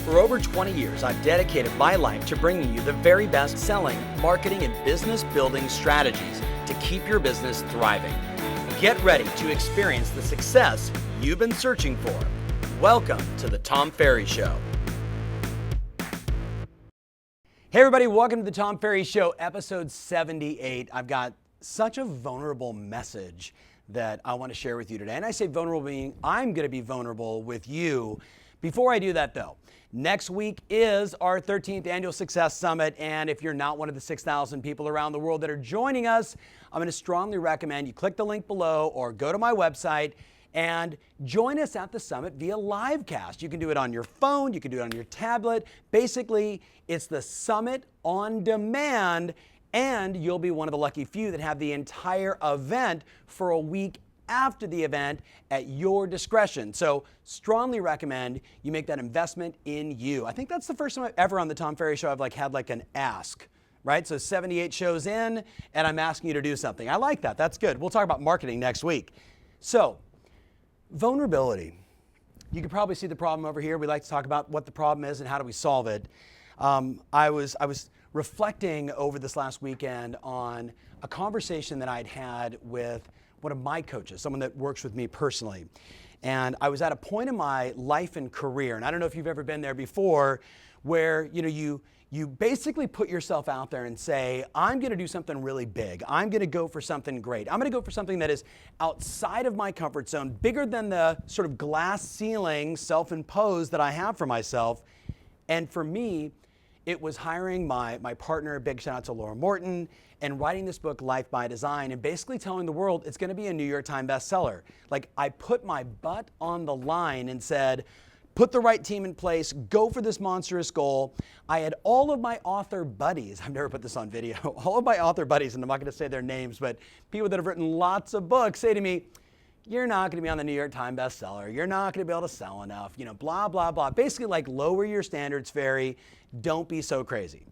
For over 20 years, I've dedicated my life to bringing you the very best selling, marketing, and business building strategies to keep your business thriving. Get ready to experience the success you've been searching for. Welcome to the Tom Ferry Show. Hey everybody, welcome to the Tom Ferry Show, episode 78. I've got such a vulnerable message that I want to share with you today. And I say vulnerable meaning I'm going to be vulnerable with you. Before I do that though, next week is our 13th Annual Success Summit, and if you're not one of the 6,000 people around the world that are joining us, I'm going to strongly recommend you click the link below or go to my website and join us at the summit via live cast. You can do it on your phone, you can do it on your tablet. Basically, it's the summit on demand, and you'll be one of the lucky few that have the entire event for a week after the event at your discretion. So strongly recommend you make that investment in you. I think that's the first time ever on the Tom Ferry Show I've had an ask, right? So 78 shows in and I'm asking you to do something. I like that. That's good. We'll talk about marketing next week. So vulnerability. You can probably see the problem over here. We like to talk about what the problem is and how do we solve it. I was reflecting over this last weekend on a conversation that I'd had with one of my coaches, someone that works with me personally. And I was at a point in my life and career, and I don't know if you've ever been there before, where you basically put yourself out there and say, I'm going to do something really big. I'm going to go for something great. I'm going to go for something that is outside of my comfort zone, bigger than the sort of glass ceiling self-imposed that I have for myself. And for me, it was hiring my partner, big shout out to Laura Morton, and writing this book, Life by Design, and basically telling the world it's going to be a New York Times bestseller. Like, I put my butt on the line and said, put the right team in place, go for this monstrous goal. I had all of my author buddies, I've never put this on video, all of my author buddies, and I'm not going to say their names, but people that have written lots of books say to me, you're not going to be on the New York Times bestseller. You're not going to be able to sell enough, blah, blah, blah. Basically lower your standards, Ferry. Don't be so crazy.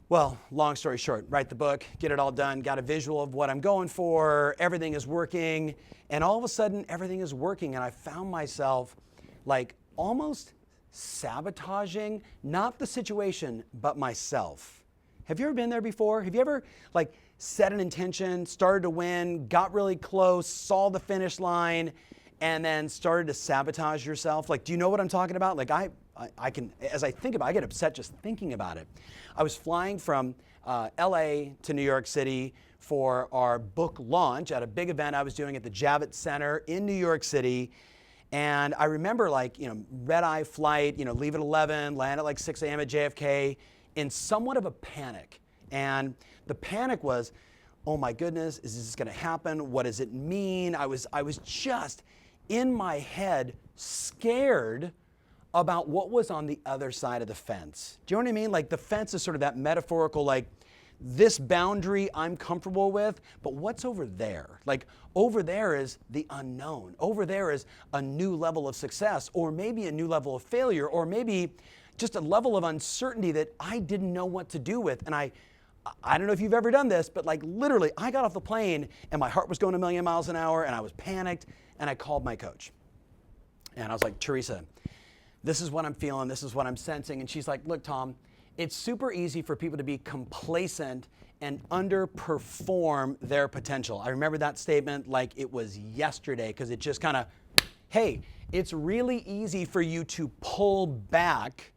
Well, long story short, write the book, get it all done, got a visual of what I'm going for, everything is working, and all of a sudden everything is working, and I found myself almost sabotaging, not the situation, but myself. Have you ever been there before? Have you ever set an intention, started to win, got really close, saw the finish line, and then started to sabotage yourself? Do you know what I'm talking about? I can, as I think about it, I get upset just thinking about it. I was flying from LA to New York City for our book launch at a big event I was doing at the Javits Center in New York City. And I remember red-eye flight, leave at 11, land at 6 a.m. at JFK in somewhat of a panic. And the panic was, oh my goodness, is this going to happen? What does it mean? I was just in my head scared about what was on the other side of the fence. Do you know what I mean? The fence is sort of that metaphorical, this boundary I'm comfortable with, but what's over there? Over there is the unknown. Over there is a new level of success, or maybe a new level of failure, or maybe just a level of uncertainty that I didn't know what to do with. And I don't know if you've ever done this, but literally I got off the plane and my heart was going a million miles an hour and I was panicked, and I called my coach. And I was like, Teresa, this is what I'm feeling, this is what I'm sensing. And she's like, look, Tom, it's super easy for people to be complacent and underperform their potential. I remember that statement like it was yesterday, because it just kind of, hey, it's really easy for you to pull back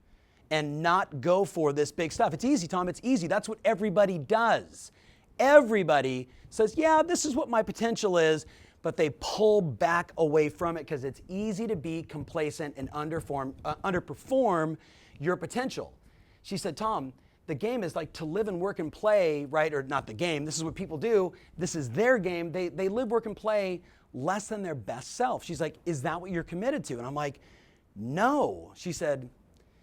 and not go for this big stuff. It's easy, Tom, it's easy. That's what everybody does. Everybody says, yeah, this is what my potential is, but they pull back away from it because it's easy to be complacent and underperform your potential. She said, Tom, the game is to live and work and play, right? Or not the game, this is what people do. This is their game. They live, work, and play less than their best self. She's like, is that what you're committed to? And I'm like, no. She said,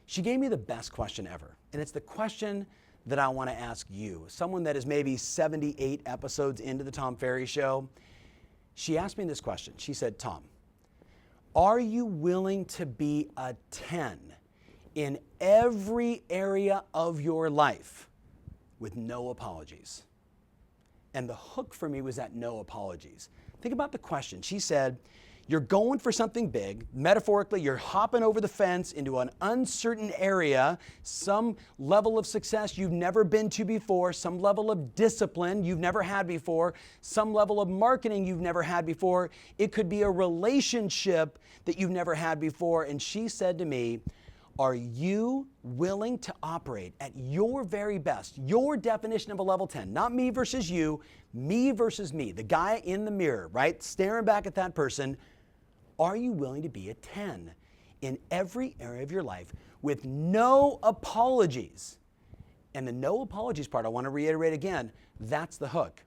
she gave me the best question ever. And it's the question that I want to ask you. Someone that is maybe 78 episodes into the Tom Ferry Show. She asked me this question. She said, Tom, are you willing to be a 10 in every area of your life with no apologies? And the hook for me was that no apologies. Think about the question. She said, You're going for something big. Metaphorically, you're hopping over the fence into an uncertain area, some level of success you've never been to before, some level of discipline you've never had before, some level of marketing you've never had before. It could be a relationship that you've never had before. And she said to me, are you willing to operate at your very best, your definition of a level 10, not me versus you, me versus me, the guy in the mirror, right? Staring back at that person. Are you willing to be a 10 in every area of your life with no apologies? And the no apologies part, I want to reiterate again, that's the hook.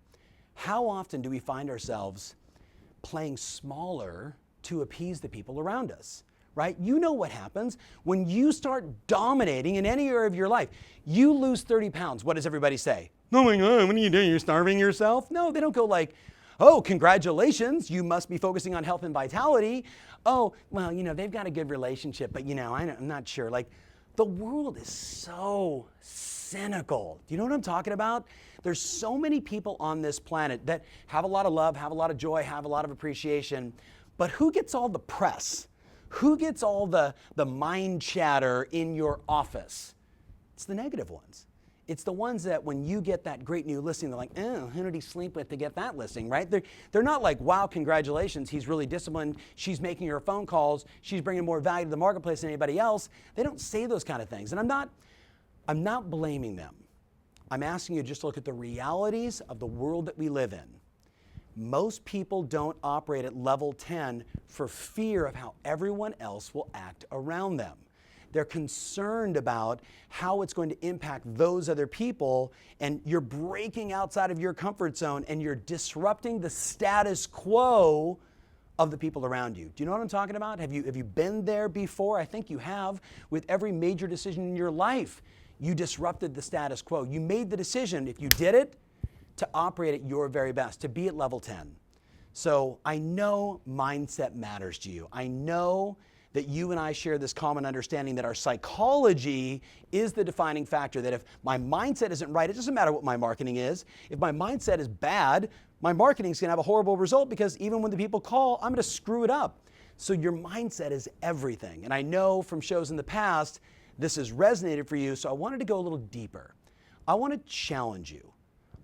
How often do we find ourselves playing smaller to appease the people around us? Right? You know what happens when you start dominating in any area of your life. You lose 30 pounds. What does everybody say? Oh my God, what are you doing? You're starving yourself? No, they don't go like, oh, congratulations, you must be focusing on health and vitality. Oh, well, they've got a good relationship, but I'm not sure. Like, the world is so cynical. Do you know what I'm talking about? There's so many people on this planet that have a lot of love, have a lot of joy, have a lot of appreciation, but who gets all the press? Who gets all the mind chatter in your office? It's the negative ones. It's the ones that when you get that great new listing, they're like, oh, who did he sleep with to get that listing, right? They're not like, wow, congratulations, he's really disciplined, she's making her phone calls, she's bringing more value to the marketplace than anybody else. They don't say those kind of things. And I'm not blaming them. I'm asking you just to look at the realities of the world that we live in. Most people don't operate at level 10 for fear of how everyone else will act around them. They're concerned about how it's going to impact those other people, and you're breaking outside of your comfort zone and you're disrupting the status quo of the people around you. Do you know what I'm talking about? Have you been there before? I think you have. With every major decision in your life, you disrupted the status quo. You made the decision, if you did it, to operate at your very best, to be at level 10. So I know mindset matters to you. I know that you and I share this common understanding that our psychology is the defining factor, that if my mindset isn't right, it doesn't matter what my marketing is. If my mindset is bad, my marketing is going to have a horrible result because even when the people call, I'm going to screw it up. So your mindset is everything. And I know from shows in the past, this has resonated for you, so I wanted to go a little deeper. I want to challenge you.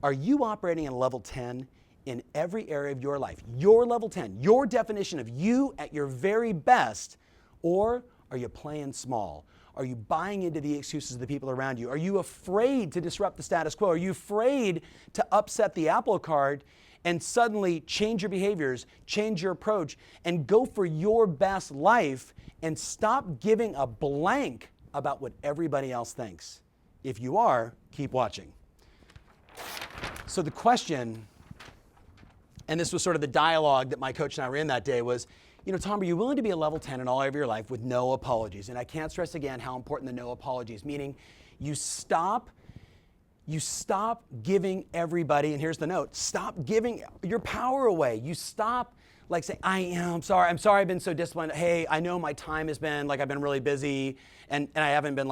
Are you operating at a level 10 in every area of your life? Your level 10, your definition of you at your very best, or are you playing small? Are you buying into the excuses of the people around you? Are you afraid to disrupt the status quo? Are you afraid to upset the apple cart and suddenly change your behaviors, change your approach, and go for your best life and stop giving a blank about what everybody else thinks? If you are, keep watching. So the question, and this was sort of the dialogue that my coach and I were in that day, was, Tom, are you willing to be a level 10 in all of your life with no apologies? And I can't stress again how important the no apologies, meaning you stop giving everybody, and here's the note, stop giving your power away. You stop saying, I'm sorry I've been so disciplined. Hey, I know my time has been, I've been really busy and I haven't been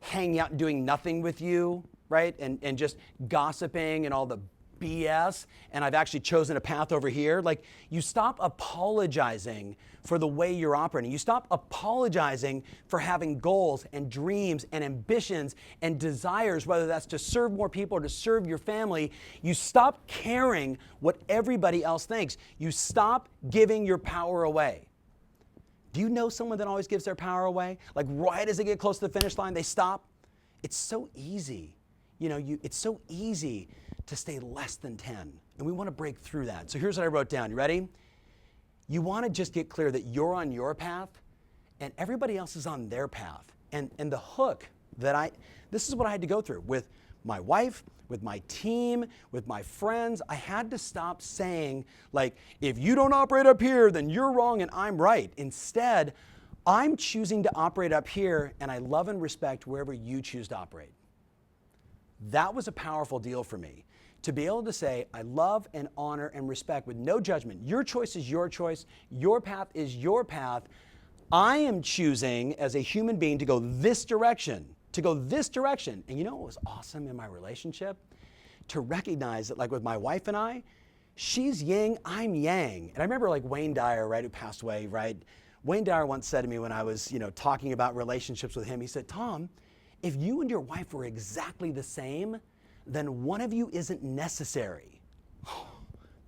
hanging out and doing nothing with you. Right? And just gossiping and all the BS, and I've actually chosen a path over here. You stop apologizing for the way you're operating. You stop apologizing for having goals and dreams and ambitions and desires, whether that's to serve more people or to serve your family. You stop caring what everybody else thinks. You stop giving your power away. Do you know someone that always gives their power away? Right as they get close to the finish line, they stop? It's so easy. It's so easy to stay less than 10, and we want to break through that. So here's what I wrote down. You ready? You want to just get clear that you're on your path and everybody else is on their path. And the hook this is what I had to go through with my wife, with my team, with my friends. I had to stop saying, if you don't operate up here, then you're wrong and I'm right. Instead, I'm choosing to operate up here, and I love and respect wherever you choose to operate. That was a powerful deal for me, to be able to say, I love and honor and respect with no judgment. Your choice is your choice. Your path is your path. I am choosing as a human being to go this direction. And you know what was awesome in my relationship? To recognize that with my wife and I, She's yin, I'm yang. And I remember like Wayne Dyer, right, who passed away, right? Wayne Dyer once said to me when I was, talking about relationships with him, he said, Tom, if you and your wife were exactly the same, then one of you isn't necessary.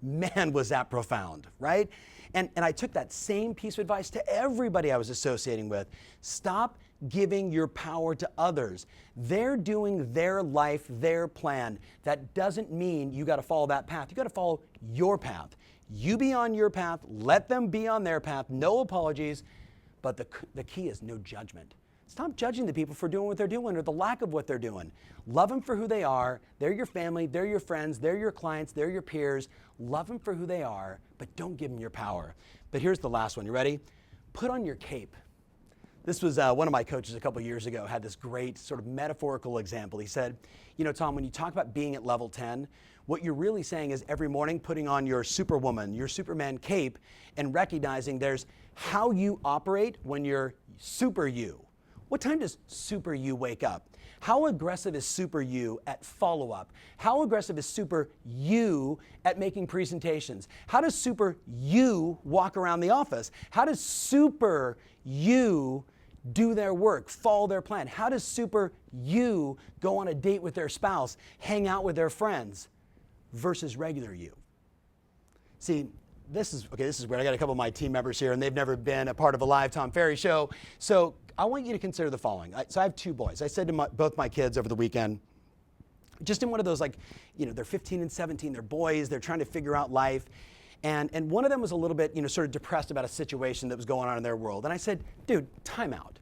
Man, was that profound, right? And I took that same piece of advice to everybody I was associating with. Stop giving your power to others. They're doing their life, their plan. That doesn't mean you got to follow that path. You got to follow your path. You be on your path, let them be on their path, no apologies, but the key is no judgment. Stop judging the people for doing what they're doing or the lack of what they're doing. Love them for who they are. They're your family, they're your friends, they're your clients, they're your peers. Love them for who they are, but don't give them your power. But here's the last one. You ready? Put on your cape. This was one of my coaches a couple years ago had this great sort of metaphorical example. He said, Tom, when you talk about being at level 10, what you're really saying is every morning putting on your superwoman, your Superman cape, and recognizing there's how you operate when you're super you. What time does super you wake up? How aggressive is super you at follow-up? How aggressive is super you at making presentations? How does super you walk around the office? How does super you do their work, follow their plan? How does super you go on a date with their spouse, hang out with their friends versus regular you? See, this is weird. I got a couple of my team members here and they've never been a part of a live Tom Ferry show. So I want you to consider the following. So I have two boys. I said to both my kids over the weekend, just in one of those they're 15 and 17, they're boys, they're trying to figure out life. And one of them was a little bit, sort of depressed about a situation that was going on in their world. And I said, dude, time out.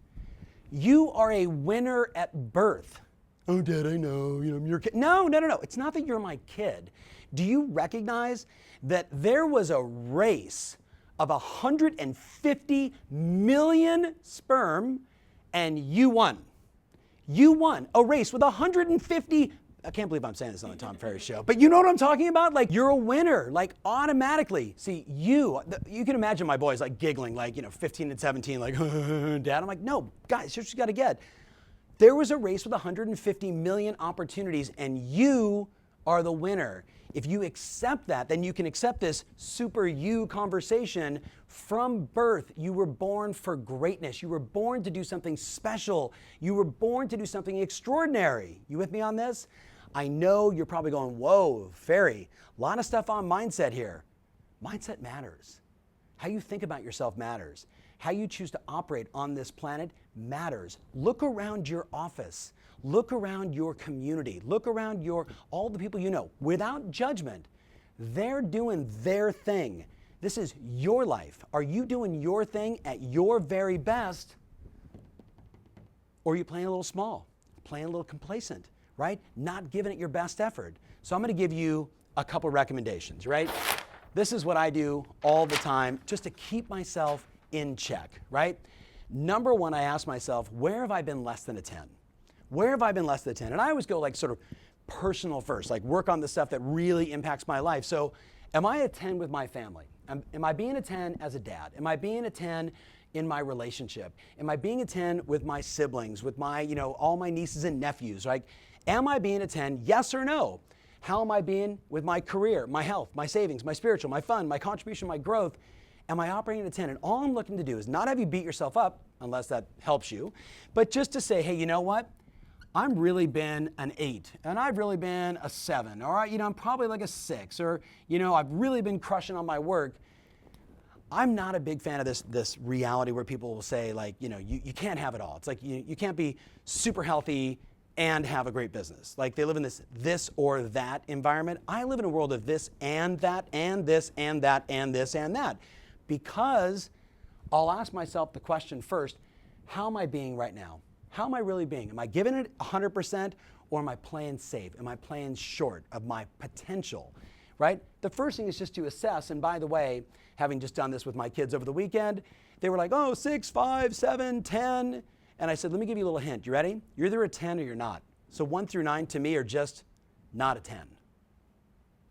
You are a winner at birth. Oh, Dad, I know, I'm your kid. No. It's not that you're my kid. Do you recognize that there was a race of 150 million sperm and you won? You won a race with 150. I can't believe I'm saying this on the Tom Ferry show, but you know what I'm talking about? Like you're a winner, like automatically. See, you can imagine my boys like giggling, like, 15 and 17, like, Dad. I'm like, no, guys, here's what you got to get. There was a race with 150 million opportunities and you are the winner. If you accept that, then you can accept this super you conversation. From birth, you were born for greatness. You were born to do something special. You were born to do something extraordinary. You with me on this? I know you're probably going, whoa, Ferry, a lot of stuff on mindset here. Mindset matters. How you think about yourself matters. How you choose to operate on this planet matters. Look around your office. Look around your community. Look around all the people you know. Without judgment, they're doing their thing. This is your life. Are you doing your thing at your very best? Or are you playing a little small, playing a little complacent, right? Not giving it your best effort. So I'm going to give you a couple recommendations, right? This is what I do all the time just to keep myself in check, right? Number one, I ask myself, where have I been less than a 10? Where have I been less than a 10? And I always go like sort of personal first, like work on the stuff that really impacts my life. So am I a 10 with my family? Am I being a 10 as a dad? Am I being a 10 in my relationship? Am I being a 10 with my siblings, with my, all my nieces and nephews, right? Am I being a 10, yes or no? How am I being with my career, my health, my savings, my spiritual, my fun, my contribution, my growth? Am I operating at a 10? And all I'm looking to do is not have you beat yourself up, unless that helps you, but just to say, hey, you know what? I'm really been an 8, and I've really been a 7, or I'm probably like a 6, or I've really been crushing on my work. I'm not a big fan of this reality where people will say like, you can't have it all. It's like you can't be super healthy and have a great business. Like they live in this or that environment. I live in a world of this and that and this and that and this and that, because I'll ask myself the question first, how am I being right now? How am I really being? Am I giving it 100% or am I playing safe? Am I playing short of my potential, right? The first thing is just to assess, and by the way, having just done this with my kids over the weekend, they were like, oh, 6, 5, 7, 10. And I said, let me give you a little hint. You ready? You're either a 10 or you're not. So 1 through 9 to me are just not a 10.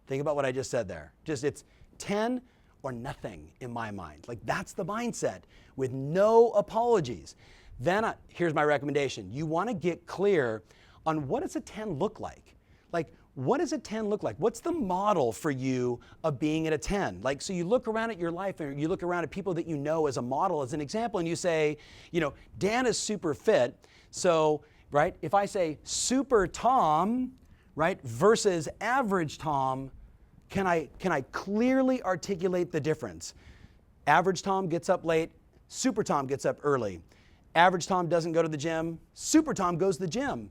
Think about what I just said there. Just it's 10 or nothing in my mind. Like that's the mindset with no apologies. Then here's my recommendation. You want to get clear on what does a 10 look like? Like what does a 10 look like? What's the model for you of being at a 10? Like, so you look around at your life and you look around at people that you know as a model, as an example, and you say, you know, Dan is super fit. So, right, if I say super Tom, right, versus average Tom, can I clearly articulate the difference? Average Tom gets up late, super Tom gets up early. Average Tom doesn't go to the gym, super Tom goes to the gym.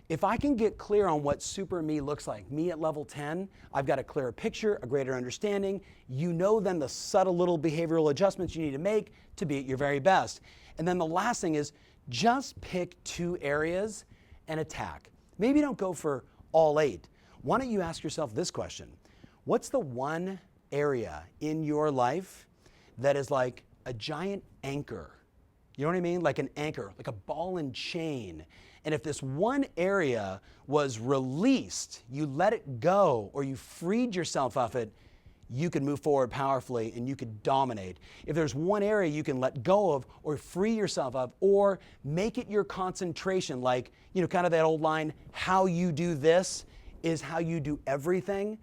If I can get clear on what super me looks like, me at level 10, I've got a clearer picture, a greater understanding. You know then the subtle little behavioral adjustments you need to make to be at your very best. And then the last thing is just pick 2 areas and attack. Maybe don't go for all 8. Why don't you ask yourself this question? What's the one area in your life that is like a giant anchor? You know what I mean? Like an anchor, like a ball and chain. And if this one area was released, you let it go, or you freed yourself of it, you could move forward powerfully and you could dominate. If there's one area you can let go of or free yourself of, or make it your concentration, like, you know, kind of that old line, how you do this is how you do everything.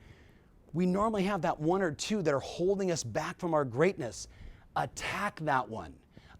We normally have that 1 or 2 that are holding us back from our greatness. Attack that one.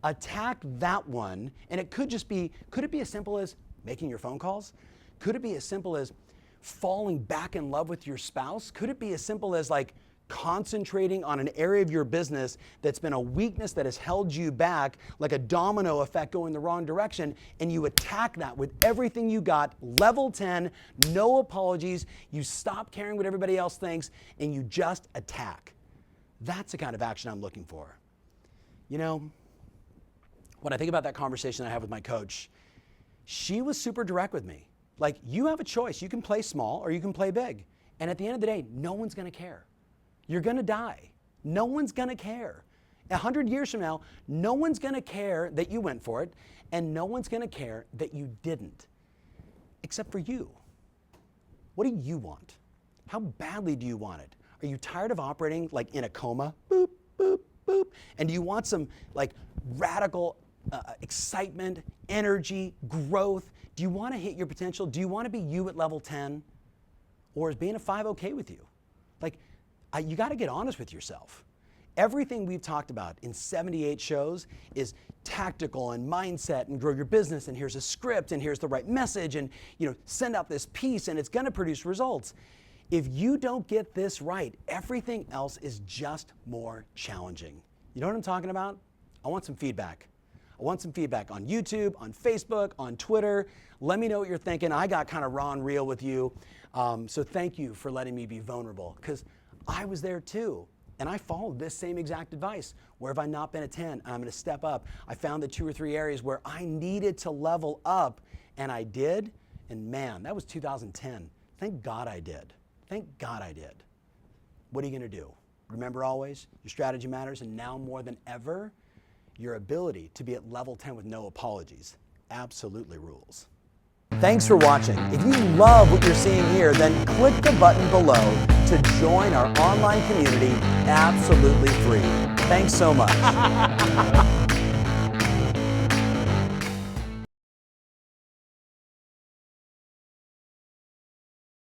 Attack that one, and it could just be, could it be as simple as making your phone calls? Could it be as simple as falling back in love with your spouse? Could it be as simple as like concentrating on an area of your business that's been a weakness that has held you back, like a domino effect going the wrong direction, and you attack that with everything you got, level 10, no apologies, you stop caring what everybody else thinks, and you just attack. That's the kind of action I'm looking for. You know, when I think about that conversation I had with my coach, she was super direct with me. Like, you have a choice. You can play small or you can play big. And at the end of the day, no one's going to care. You're going to die. No one's going to care. 100 years from now, no one's going to care that you went for it, and no one's going to care that you didn't, except for you. What do you want? How badly do you want it? Are you tired of operating like in a coma? Boop, boop, boop. And do you want some like radical excitement, energy, growth? Do you want to hit your potential? Do you want to be you at level 10? Or is being a 5 okay with you? Like, you got to get honest with yourself. Everything we've talked about in 78 shows is tactical and mindset and grow your business, and here's a script and here's the right message, and you know, send out this piece and it's going to produce results. If you don't get this right, everything else is just more challenging. You know what I'm talking about? I want some feedback. I want some feedback on YouTube, on Facebook, on Twitter. Let me know what you're thinking. I got kind of raw and real with you. So thank you for letting me be vulnerable, because I was there too. And I followed this same exact advice. Where have I not been a 10? I'm going to step up. I found the 2 or 3 areas where I needed to level up, and I did. And man, that was 2010. Thank God I did. Thank God I did. What are you going to do? Remember always, your strategy matters, and now more than ever, your ability to be at level 10 with no apologies absolutely rules. Thanks for watching. If you love what you're seeing here, then click the button below to join our online community absolutely free. Thanks so much.